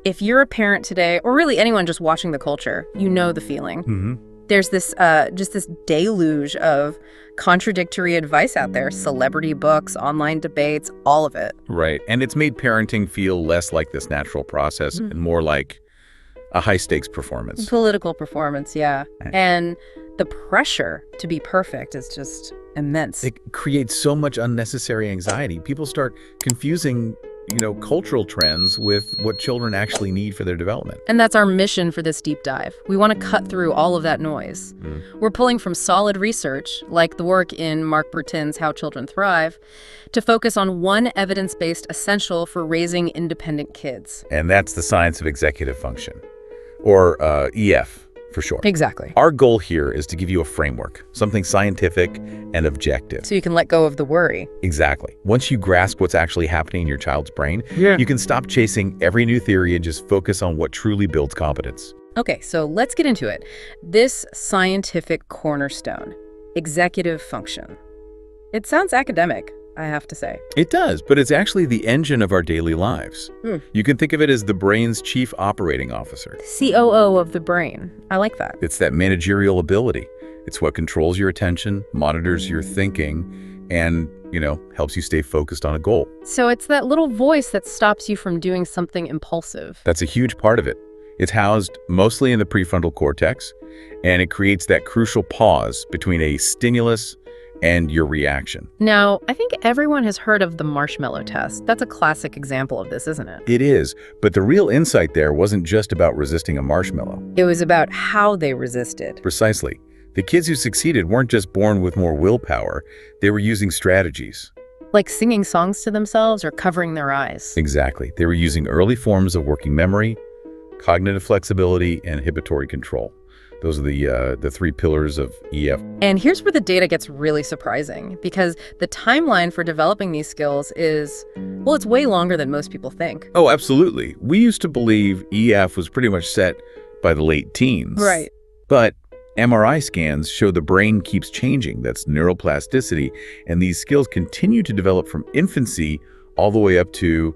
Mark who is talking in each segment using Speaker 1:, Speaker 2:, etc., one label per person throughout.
Speaker 1: if you're a parent today, or really anyone just watching the culture, you know the feeling.
Speaker 2: Mm-hmm.
Speaker 1: There's this just this deluge of contradictory advice out there, celebrity books, online debates, all of it.
Speaker 2: Right. And it's made parenting feel less like this natural process and more like a high-stakes performance.
Speaker 1: Political performance, yeah. And the pressure to be perfect is just immense.
Speaker 2: It creates so much unnecessary anxiety. People start confusing, cultural trends with what children actually need for their development.
Speaker 1: And that's our mission for this deep dive. We want to cut through all of that noise. We're pulling from solid research, like the work in Mark Burton's How Children Thrive, to focus on one evidence-based essential for raising independent kids.
Speaker 2: And that's the science of executive function, or EF for short.
Speaker 1: Exactly.
Speaker 2: Our goal here is to give you a framework, something scientific and objective.
Speaker 1: So you can let go of the worry.
Speaker 2: Exactly. Once you grasp what's actually happening in your child's brain, you can stop chasing every new theory and just focus on what truly builds competence.
Speaker 1: Okay, so let's get into it. This scientific cornerstone, executive function. It sounds academic, I have to say.
Speaker 2: It does, but it's actually the engine of our daily lives. You can think of it as the brain's chief operating officer.
Speaker 1: COO of the brain. I like that.
Speaker 2: It's that managerial ability. It's what controls your attention, monitors your thinking, and, helps you stay focused on a goal.
Speaker 1: So it's that little voice that stops you from doing something impulsive.
Speaker 2: That's a huge part of it. It's housed mostly in the prefrontal cortex, and it creates that crucial pause between a stimulus and your reaction.
Speaker 1: Now, I think everyone has heard of the marshmallow test. That's a classic example of this, isn't it?
Speaker 2: It is, but the real insight there wasn't just about resisting a marshmallow.
Speaker 1: It was about how they resisted.
Speaker 2: Precisely. The kids who succeeded weren't just born with more willpower, they were using strategies.
Speaker 1: Like singing songs to themselves or covering their eyes.
Speaker 2: Exactly. They were using early forms of working memory, cognitive flexibility, and inhibitory control. Those are the three pillars of EF.
Speaker 1: And here's where the data gets really surprising, because the timeline for developing these skills is, well, it's way longer than most people think.
Speaker 2: Oh, absolutely. We used to believe EF was pretty much set by the late teens.
Speaker 1: Right.
Speaker 2: But MRI scans show the brain keeps changing. That's neuroplasticity. And these skills continue to develop from infancy all the way up to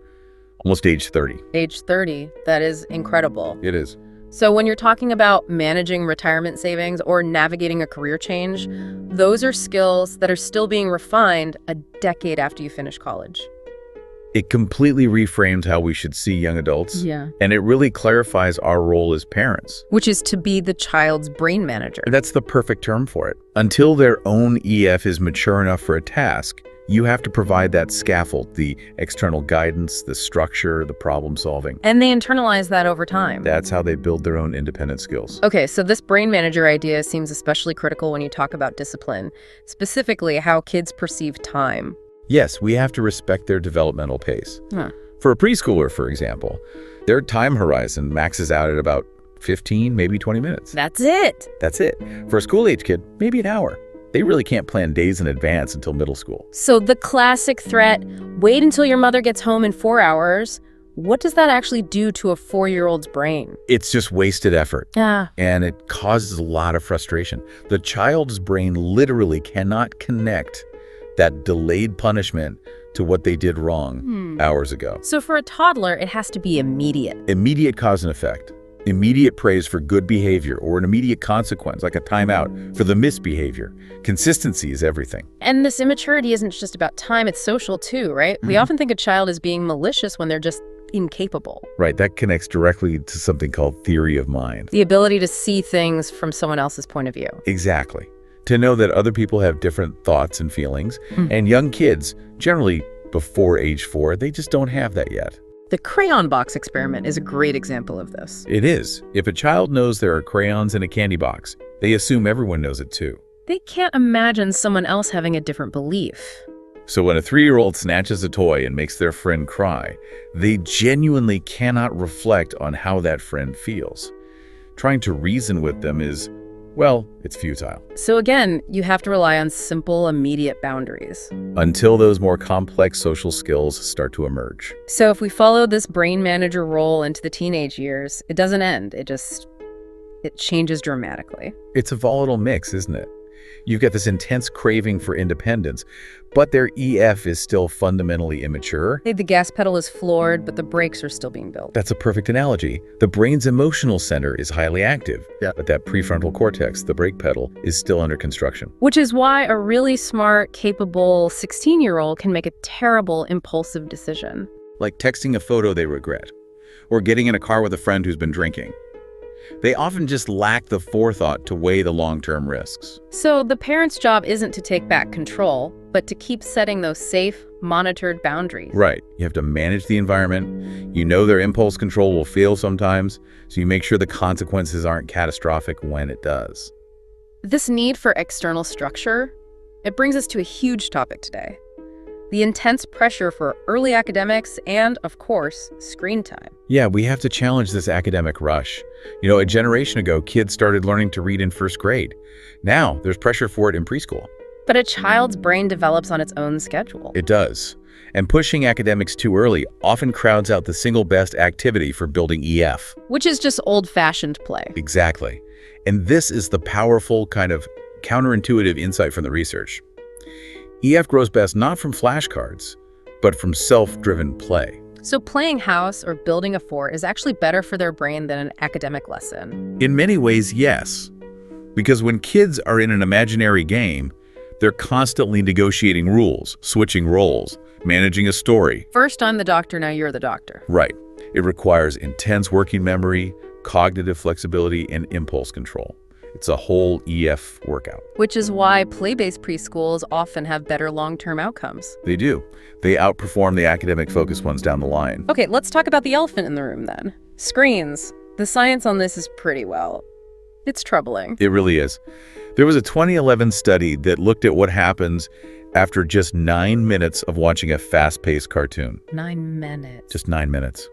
Speaker 2: almost age 30.
Speaker 1: Age 30, that is incredible.
Speaker 2: It is.
Speaker 1: So when you're talking about managing retirement savings or navigating a career change, those are skills that are still being refined a decade after you finish college.
Speaker 2: It completely reframes how we should see young adults.
Speaker 1: Yeah.
Speaker 2: And it really clarifies our role as parents.
Speaker 1: Which is to be the child's brain manager.
Speaker 2: That's the perfect term for it. Until their own EF is mature enough for a task, you have to provide that scaffold, the external guidance, the structure, the problem solving.
Speaker 1: And they internalize that over time.
Speaker 2: That's how they build their own independent skills.
Speaker 1: Okay, so this brain manager idea seems especially critical when you talk about discipline, specifically how kids perceive time.
Speaker 2: Yes, we have to respect their developmental pace.
Speaker 1: Huh.
Speaker 2: For a preschooler, for example, their time horizon maxes out at about 15, maybe 20 minutes.
Speaker 1: That's it.
Speaker 2: That's it. For a school-age kid, maybe an hour. They really can't plan days in advance until middle school.
Speaker 1: So the classic threat, wait until your mother gets home in 4 hours. What does that actually do to a 4-year-old's brain?
Speaker 2: It's just wasted effort.
Speaker 1: Yeah.
Speaker 2: And it causes a lot of frustration. The child's brain literally cannot connect that delayed punishment to what they did wrong hours ago.
Speaker 1: So for a toddler, it has to be immediate.
Speaker 2: Immediate cause and effect. Immediate praise for good behavior or an immediate consequence, like a timeout for the misbehavior. Consistency is everything.
Speaker 1: And this immaturity isn't just about time, it's social too, right? We often think a child is being malicious when they're just incapable.
Speaker 2: Right, that connects directly to something called theory of mind.
Speaker 1: The ability to see things from someone else's point of view.
Speaker 2: Exactly. To know that other people have different thoughts and feelings. And young kids, generally before age 4, they just don't have that yet.
Speaker 1: The crayon box experiment is a great example of this.
Speaker 2: It is. If a child knows there are crayons in a candy box, they assume everyone knows it too.
Speaker 1: They can't imagine someone else having a different belief.
Speaker 2: So when a 3-year-old snatches a toy and makes their friend cry, they genuinely cannot reflect on how that friend feels. Trying to reason with them is, well, it's futile.
Speaker 1: So again, you have to rely on simple, immediate boundaries.
Speaker 2: Until those more complex social skills start to emerge.
Speaker 1: So if we follow this brain manager role into the teenage years, it doesn't end. It changes dramatically.
Speaker 2: It's a volatile mix, isn't it? You've got this intense craving for independence, but their EF is still fundamentally immature.
Speaker 1: The gas pedal is floored, but the brakes are still being built.
Speaker 2: That's a perfect analogy. The brain's emotional center is highly active, but that prefrontal cortex, the brake pedal, is still under construction.
Speaker 1: Which is why a really smart, capable 16-year-old can make a terrible, impulsive decision.
Speaker 2: Like texting a photo they regret, or getting in a car with a friend who's been drinking. They often just lack the forethought to weigh the long-term risks.
Speaker 1: So the parent's job isn't to take back control, but to keep setting those safe, monitored boundaries.
Speaker 2: Right. You have to manage the environment. You know their impulse control will fail sometimes, so you make sure the consequences aren't catastrophic when it does.
Speaker 1: This need for external structure, it brings us to a huge topic today. The intense pressure for early academics and, of course, screen time.
Speaker 2: Yeah, we have to challenge this academic rush. You know, a generation ago, kids started learning to read in first grade. Now, there's pressure for it in preschool.
Speaker 1: But a child's brain develops on its own schedule.
Speaker 2: It does. And pushing academics too early often crowds out the single best activity for building EF.
Speaker 1: Which is just old-fashioned play.
Speaker 2: Exactly. And this is the powerful, kind of counterintuitive insight from the research. EF grows best not from flashcards, but from self-driven play.
Speaker 1: So playing house or building a fort is actually better for their brain than an academic lesson.
Speaker 2: In many ways, yes. Because when kids are in an imaginary game, they're constantly negotiating rules, switching roles, managing a story.
Speaker 1: First, I'm the doctor, now you're the doctor.
Speaker 2: Right. It requires intense working memory, cognitive flexibility, and impulse control. It's a whole EF workout.
Speaker 1: Which is why play-based preschools often have better long-term outcomes.
Speaker 2: They do. They outperform the academic-focused ones down the line.
Speaker 1: Okay, let's talk about the elephant in the room then. Screens. The science on this is pretty well. It's troubling.
Speaker 2: It really is. There was a 2011 study that looked at what happens after just 9 minutes of watching a fast-paced cartoon.
Speaker 1: 9 minutes.
Speaker 2: Just 9 minutes.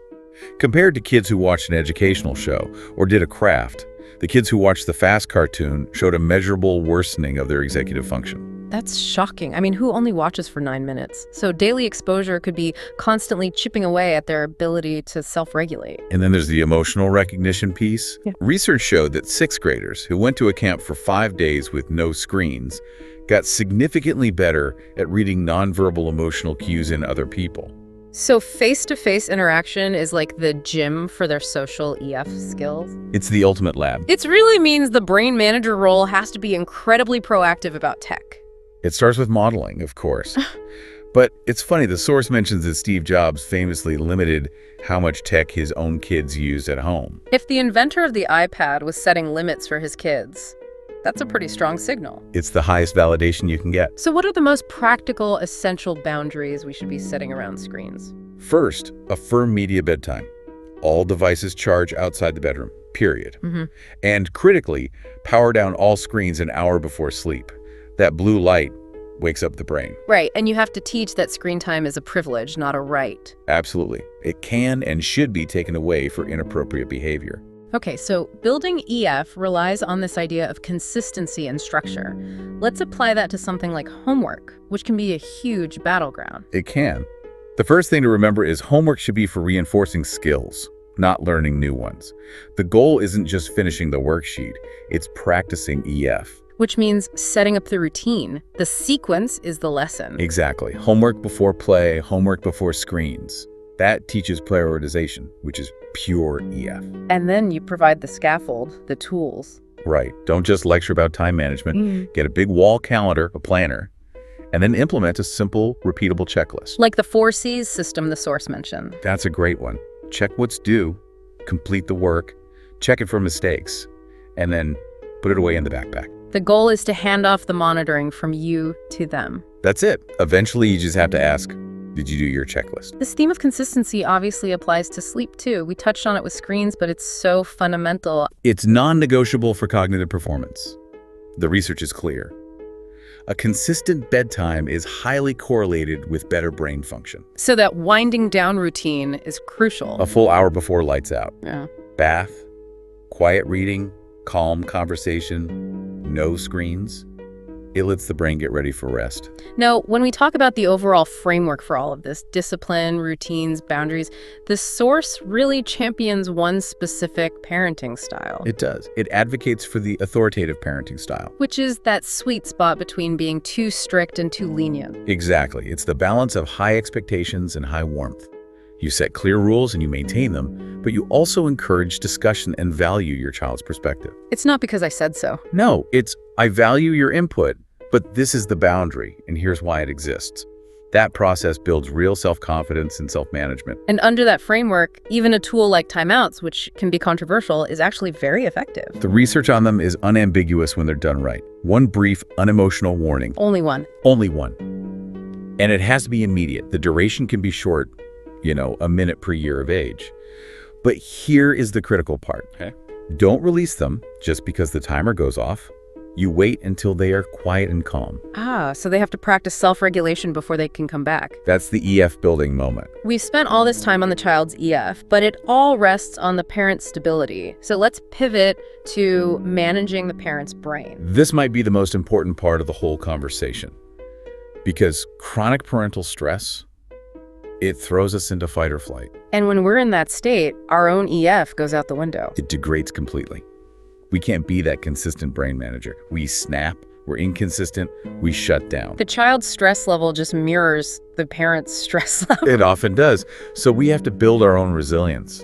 Speaker 2: Compared to kids who watched an educational show or did a craft, the kids who watched the fast cartoon showed a measurable worsening of their executive function.
Speaker 1: That's shocking. I mean, who only watches for 9 minutes? So daily exposure could be constantly chipping away at their ability to self-regulate.
Speaker 2: And then there's the emotional recognition piece.
Speaker 1: Yeah.
Speaker 2: Research showed that 6th graders who went to a camp for 5 days with no screens got significantly better at reading nonverbal emotional cues in other people.
Speaker 1: So face-to-face interaction is like the gym for their social EF skills?
Speaker 2: It's the ultimate lab.
Speaker 1: It really means the brain manager role has to be incredibly proactive about tech.
Speaker 2: It starts with modeling, of course. But it's funny, the source mentions that Steve Jobs famously limited how much tech his own kids used at home.
Speaker 1: If the inventor of the iPad was setting limits for his kids, that's a pretty strong signal.
Speaker 2: It's the highest validation you can get.
Speaker 1: So what are the most practical, essential boundaries we should be setting around screens?
Speaker 2: First, a firm media bedtime. All devices charge outside the bedroom, period. And critically, power down all screens an hour before sleep. That blue light wakes up the brain.
Speaker 1: Right, and you have to teach that screen time is a privilege, not a right.
Speaker 2: Absolutely. It can and should be taken away for inappropriate behavior.
Speaker 1: Okay, so building EF relies on this idea of consistency and structure. Let's apply that to something like homework, which can be a huge battleground.
Speaker 2: It can. The first thing to remember is homework should be for reinforcing skills, not learning new ones. The goal isn't just finishing the worksheet, it's practicing EF.
Speaker 1: Which means setting up the routine. The sequence is the lesson.
Speaker 2: Exactly. Homework before play, homework before screens. That teaches prioritization, which is pure EF.
Speaker 1: And then you provide the scaffold, the tools.
Speaker 2: Right. Don't just lecture about time management. Get a big wall calendar, a planner, and then implement a simple, repeatable checklist.
Speaker 1: Like the 4 C's system the source mentioned.
Speaker 2: That's a great one. Check what's due, complete the work, check it for mistakes, and then put it away in the backpack.
Speaker 1: The goal is to hand off the monitoring from you to them.
Speaker 2: That's it. Eventually, you just have to ask, did you do your checklist?
Speaker 1: This theme of consistency obviously applies to sleep too. We touched on it with screens, but it's so fundamental.
Speaker 2: It's non-negotiable for cognitive performance. The research is clear. A consistent bedtime is highly correlated with better brain function.
Speaker 1: So that winding down routine is crucial.
Speaker 2: A full hour before lights out.
Speaker 1: Yeah.
Speaker 2: Bath, quiet reading, calm conversation, no screens. It lets the brain get ready for rest.
Speaker 1: Now, when we talk about the overall framework for all of this, discipline, routines, boundaries, the source really champions one specific parenting style.
Speaker 2: It does. It advocates for the authoritative parenting style.
Speaker 1: Which is that sweet spot between being too strict and too lenient.
Speaker 2: Exactly. It's the balance of high expectations and high warmth. You set clear rules and you maintain them, but you also encourage discussion and value your child's perspective.
Speaker 1: It's not because I said so.
Speaker 2: No, it's I value your input, but this is the boundary, and here's why it exists. That process builds real self-confidence and self-management.
Speaker 1: And under that framework, even a tool like timeouts, which can be controversial, is actually very effective.
Speaker 2: The research on them is unambiguous when they're done right. One brief, unemotional warning.
Speaker 1: Only one.
Speaker 2: Only one. And it has to be immediate. The duration can be short, a minute per year of age. But here is the critical part. Okay. Don't release them just because the timer goes off. You wait until they are quiet and calm.
Speaker 1: So they have to practice self-regulation before they can come back.
Speaker 2: That's the EF building moment.
Speaker 1: We've spent all this time on the child's EF, but it all rests on the parent's stability. So let's pivot to managing the parent's brain.
Speaker 2: This might be the most important part of the whole conversation. Because chronic parental stress, it throws us into fight or flight.
Speaker 1: And when we're in that state, our own EF goes out the window.
Speaker 2: It degrades completely. We can't be that consistent brain manager. We snap, we're inconsistent, we shut down.
Speaker 1: The child's stress level just mirrors the parent's stress level.
Speaker 2: It often does. So we have to build our own resilience.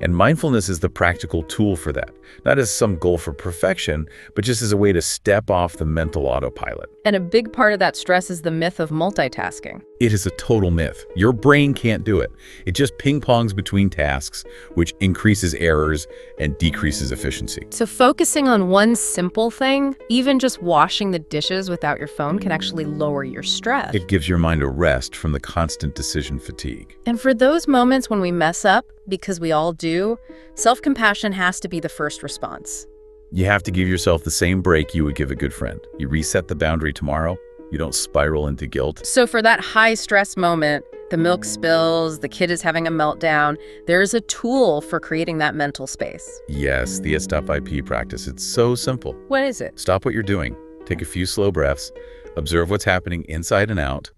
Speaker 2: And mindfulness is the practical tool for that. Not as some goal for perfection, but just as a way to step off the mental autopilot.
Speaker 1: And a big part of that stress is the myth of multitasking.
Speaker 2: It is a total myth. Your brain can't do it. It just ping-pongs between tasks, which increases errors and decreases efficiency.
Speaker 1: So focusing on one simple thing, even just washing the dishes without your phone, can actually lower your stress.
Speaker 2: It gives your mind a rest from the constant decision fatigue.
Speaker 1: And for those moments when we mess up, because we all do, self-compassion has to be the first response.
Speaker 2: You have to give yourself the same break you would give a good friend. You reset the boundary tomorrow. You don't spiral into guilt.
Speaker 1: So for that high-stress moment, the milk spills, the kid is having a meltdown, there's a tool for creating that mental space.
Speaker 2: Yes, the Stop-IP practice. It's so simple.
Speaker 1: What is it?
Speaker 2: Stop what you're doing. Take a few slow breaths. Observe what's happening inside and out.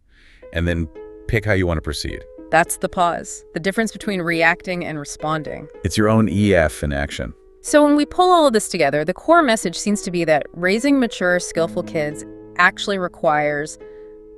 Speaker 2: And then pick how you want to proceed.
Speaker 1: That's the pause, the difference between reacting and responding.
Speaker 2: It's your own EF in action.
Speaker 1: So when we pull all of this together, the core message seems to be that raising mature, skillful kids actually requires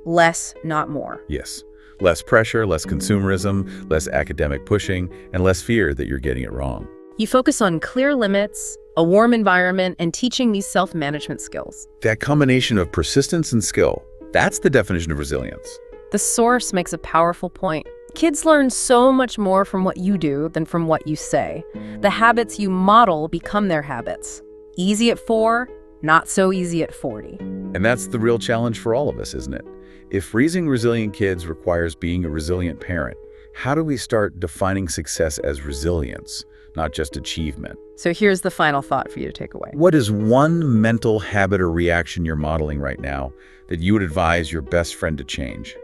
Speaker 1: less, not more.
Speaker 2: Yes. Less pressure, less consumerism, less academic pushing, and less fear that you're getting it wrong.
Speaker 1: You focus on clear limits, a warm environment, and teaching these self-management skills.
Speaker 2: That combination of persistence and skill, that's the definition of resilience.
Speaker 1: The source makes a powerful point. Kids learn so much more from what you do than from what you say. The habits you model become their habits. Easy at 4, not so easy at 40.
Speaker 2: And that's the real challenge for all of us, isn't it? If raising resilient kids requires being a resilient parent, how do we start defining success as resilience, not just achievement?
Speaker 1: So here's the final thought for you to take away.
Speaker 2: What is one mental habit or reaction you're modeling right now that you would advise your best friend to change?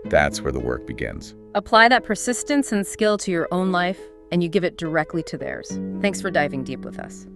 Speaker 2: That's where the work begins.
Speaker 1: Apply that persistence and skill to your own life, and you give it directly to theirs. Thanks for diving deep with us.